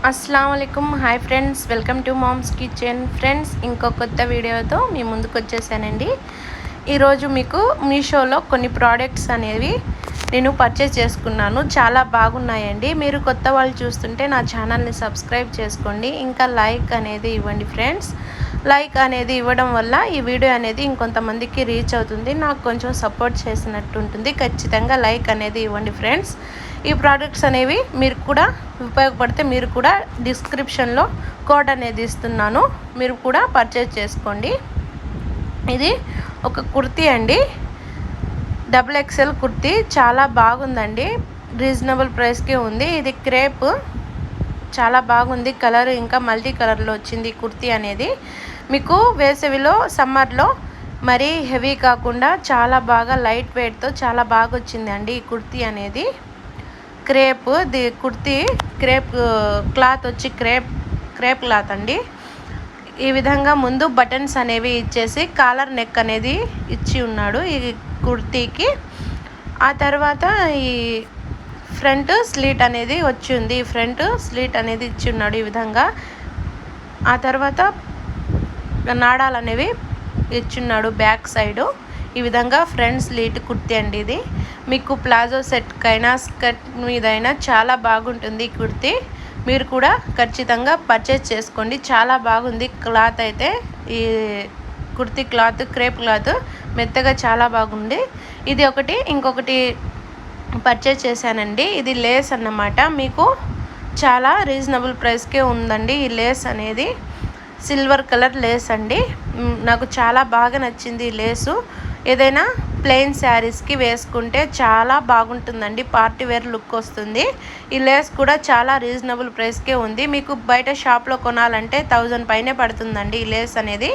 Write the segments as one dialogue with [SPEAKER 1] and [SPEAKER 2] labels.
[SPEAKER 1] అస్సలాముఅలైకుం. Hi friends, welcome to mom's kitchen. Friends, ఇంకో కొత్త వీడియోతో మీ ముందుకు వచ్చేసానండి. ఈరోజు మీకు మీషోలో కొన్ని ప్రోడక్ట్స్ అనేవి నేను పర్చేస్ చేసుకున్నాను. చాలా బాగున్నాయండి. మీరు కొత్త వాళ్ళు చూస్తుంటే నా ఛానల్ని సబ్స్క్రైబ్ చేసుకోండి. ఇంకా లైక్ అనేది ఇవ్వండి ఫ్రెండ్స్. లైక్ అనేది ఇవ్వడం వల్ల ఈ వీడియో అనేది ఇంకొంతమందికి రీచ్ అవుతుంది, నాకు కొంచెం సపోర్ట్ చేసినట్టు ఉంటుంది. ఖచ్చితంగా లైక్ అనేది ఇవ్వండి ఫ్రెండ్స్. ఈ ప్రోడక్ట్స్ అనేవి మీరు కూడా ఉపయోగపడితే మీరు కూడా డిస్క్రిప్షన్లో కోడ్ అనేది ఇస్తున్నాను, మీరు కూడా పర్చేజ్ చేసుకోండి. ఇది ఒక కుర్తీ అండి, XXL కుర్తీ. చాలా బాగుందండి, రీజనబుల్ ప్రైస్కే ఉంది. ఇది క్రేప్, చాలా బాగుంది. కలర్ ఇంకా మల్టీ కలర్లో వచ్చింది కుర్తీ అనేది. మీకు వేసవిలో సమ్మర్లో మరీ హెవీ కాకుండా చాలా బాగా లైట్ వెయిట్తో చాలా బాగా వచ్చిందండి ఈ కుర్తీ అనేది. కుర్తీ క్రేప్ క్లాత్ వచ్చి క్రేప్ క్లాత్ అండి. ఈ విధంగా ముందు బటన్స్ అనేవి ఇచ్చేసి కాలర్ నెక్ అనేది ఇచ్చి ఉన్నాడు ఈ కుర్తీకి. ఆ తర్వాత ఈ ఫ్రంట్ స్లీట్ అనేది వచ్చి ఉంది, ఫ్రంట్ స్లీట్ అనేది ఇచ్చి ఉన్నాడు ఈ విధంగా. ఆ తర్వాత నాడాలు అనేవి ఇచ్చున్నాడు బ్యాక్ సైడు. ఈ విధంగా ఫ్రంట్ స్లీట్ కుర్తీ అండి ఇది. మీకు ప్లాజో సెట్కైనా స్కర్ట్ మీదైనా చాలా బాగుంటుంది ఈ కుర్తీ. మీరు కూడా ఖచ్చితంగా పర్చేజ్ చేసుకోండి. చాలా బాగుంది క్లాత్ అయితే. ఈ కుర్తీ క్లాత్ క్రేప్ క్లాత్ మెత్తగా చాలా బాగుంది. ఇది ఒకటి. ఇంకొకటి పర్చేజ్ చేశానండి, ఇది లేస్ అన్నమాట. మీకు చాలా రీజనబుల్ ప్రైస్కే ఉందండి ఈ లేస్ అనేది. సిల్వర్ కలర్ లేస్ అండి. నాకు చాలా బాగా నచ్చింది ఈ లేసు. ఏదైనా ప్లెయిన్ శారీస్కి వేసుకుంటే చాలా బాగుంటుందండి, పార్టీ వేర్ లుక్ వస్తుంది. ఈ లేస్ కూడా చాలా రీజనబుల్ ప్రైస్కే ఉంది. మీకు బయట షాప్లో కొనాలంటే 1000 పైనే పడుతుందండి ఈ లేస్ అనేది.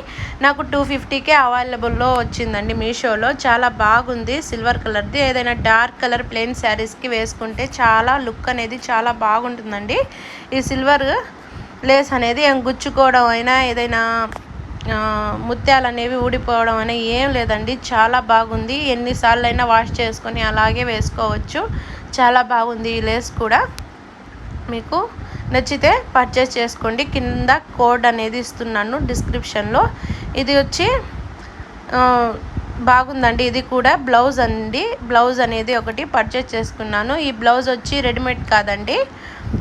[SPEAKER 1] నాకు 250కే అవైలబుల్లో వచ్చిందండి మీషోలో. చాలా బాగుంది, సిల్వర్ కలర్ది. ఏదైనా డార్క్ కలర్ ప్లెయిన్ శారీస్కి వేసుకుంటే చాలా లుక్ అనేది చాలా బాగుంటుందండి. ఈ సిల్వర్ లేస్ అనేది ఏం గుచ్చుకోవడం అయినా ఏదైనా ముత్యాలు అనేవి ఊడిపోవడం అనేది ఏం లేదండి, చాలా బాగుంది. ఎన్నిసార్లు అయినా వాష్ చేసుకొని అలాగే వేసుకోవచ్చు. చాలా బాగుంది ఈ లేస్ కూడా. మీకు నచ్చితే పర్చేస్ చేసుకోండి. కింద కోడ్ అనేది ఇస్తున్నాను డిస్క్రిప్షన్లో. ఇది వచ్చి బాగుందండి. ఇది కూడా బ్లౌజ్ అండి. బ్లౌజ్ అనేది ఒకటి పర్చేస్ చేసుకున్నాను. ఈ బ్లౌజ్ వచ్చి రెడీమేడ్ కాదండి,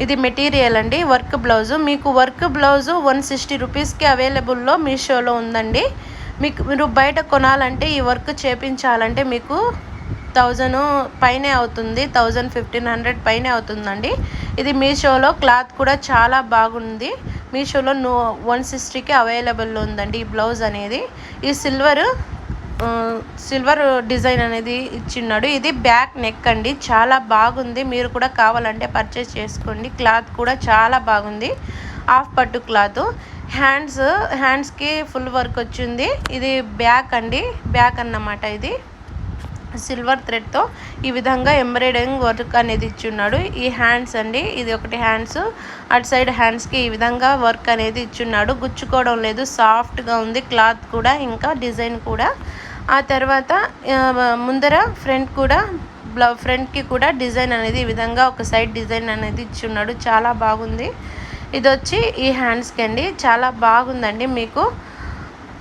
[SPEAKER 1] ఇది మెటీరియల్ అండి, వర్క్ బ్లౌజు. మీకు వర్క్ బ్లౌజు 160 రూపీస్కి అవైలబుల్లో మీషోలో ఉందండి. మీరు బయట కొనాలంటే ఈ వర్క్ చేపించాలంటే మీకు 1000 పైనే అవుతుంది, 1500 పైనే అవుతుందండి. ఇది మీషోలో క్లాత్ కూడా చాలా బాగుంది. మీషోలో 160కి అవైలబుల్లో ఉందండి ఈ బ్లౌజ్ అనేది. ఈ సిల్వర్ డిజైన్ అనేది ఇచ్చిన్నాడు. ఇది బ్యాక్ నెక్ అండి, చాలా బాగుంది. మీరు కూడా కావాలంటే పర్చేస్ చేసుకోండి. క్లాత్ కూడా చాలా బాగుంది, హాఫ్ పట్టు క్లాత్. హ్యాండ్స్కి ఫుల్ వర్క్ వచ్చింది. ఇది బ్యాక్ అండి, బ్యాక్ అన్నమాట. ఇది సిల్వర్ థ్రెడ్తో ఈ విధంగా ఎంబ్రాయిడరింగ్ వర్క్ అనేది ఇచ్చున్నాడు. ఈ హ్యాండ్స్ అండి, ఇది ఒకటి హ్యాండ్స్. అటు సైడ్ హ్యాండ్స్కి ఈ విధంగా వర్క్ అనేది ఇచ్చున్నాడు, గుచ్చుకోవడం లేదు, సాఫ్ట్గా ఉంది క్లాత్ కూడా, ఇంకా డిజైన్ కూడా. ఆ తర్వాత ముందర ఫ్రంట్కి కూడా డిజైన్ అనేది ఈ విధంగా ఒక సైడ్ డిజైన్ అనేది ఇచ్చున్నాడు, చాలా బాగుంది. ఇది వచ్చి ఈ హ్యాండ్స్కి అండి, చాలా బాగుందండి. మీకు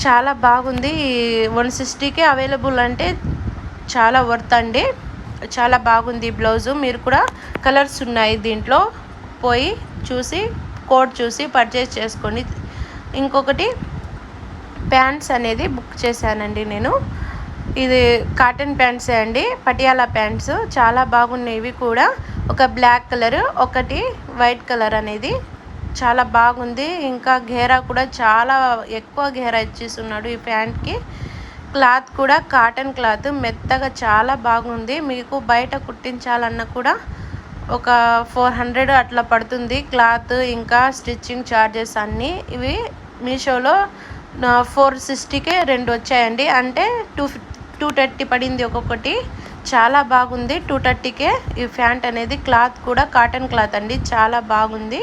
[SPEAKER 1] చాలా బాగుంది. 160కి అవైలబుల్ అంటే చాలా వర్త్ అండి, చాలా బాగుంది బ్లౌజు. మీరు కూడా కలర్స్ ఉన్నాయి దీంట్లో, పోయి చూసి కోడ్ చూసి పర్చేస్ చేసుకోండి. ఇంకొకటి ప్యాంట్స్ అనేది బుక్ చేశానండి నేను. ఇది కాటన్ ప్యాంట్సే అండి, పటియాలా ప్యాంట్స్. చాలా బాగున్నాయి ఇవి కూడా. ఒక బ్లాక్ కలర్, ఒకటి వైట్ కలర్ అనేది చాలా బాగుంది. ఇంకా ఘేరా కూడా చాలా ఎక్కువ ఘేరా ఇచ్చేస్తున్నాడు ఈ ప్యాంట్కి. క్లాత్ కూడా కాటన్ క్లాత్, మెత్తగా చాలా బాగుంది. మీకు బయట కుట్టించాలన్నా కూడా ఒక 400 అట్లా పడుతుంది క్లాత్, ఇంకా స్టిచ్చింగ్ ఛార్జెస్ అన్నీ. ఇవి మీషోలో 460కే 2 వచ్చాయండి, అంటే 230 పడింది ఒక్కొక్కటి. చాలా బాగుంది 230కే ఈ ప్యాంట్ అనేది. క్లాత్ కూడా కాటన్ క్లాత్ అండి, చాలా బాగుంది.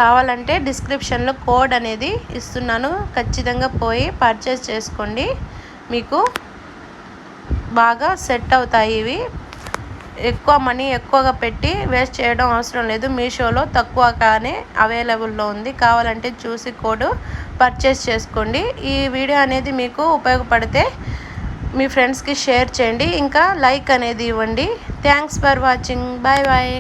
[SPEAKER 1] కావాలంటే డిస్క్రిప్షన్లో కోడ్ అనేది ఇస్తున్నాను, ఖచ్చితంగా పోయి పర్చేస్ చేసుకోండి. మీకు బాగా సెట్ అవుతాయి ఇవి. ఎక్కువ మనీ ఎక్కువగా పెట్టి వేస్ట్ చేయడం అవసరం లేదు. మీషోలో తక్కువగానే అవైలబుల్లో ఉంది. కావాలంటే చూసి కోడ్ పర్చేస్ చేసుకోండి. ఈ వీడియో అనేది మీకు ఉపయోగపడితే మీ ఫ్రెండ్స్కి షేర్ చేయండి, ఇంకా లైక్ అనేది ఇవ్వండి. Thanks for watching. Bye bye.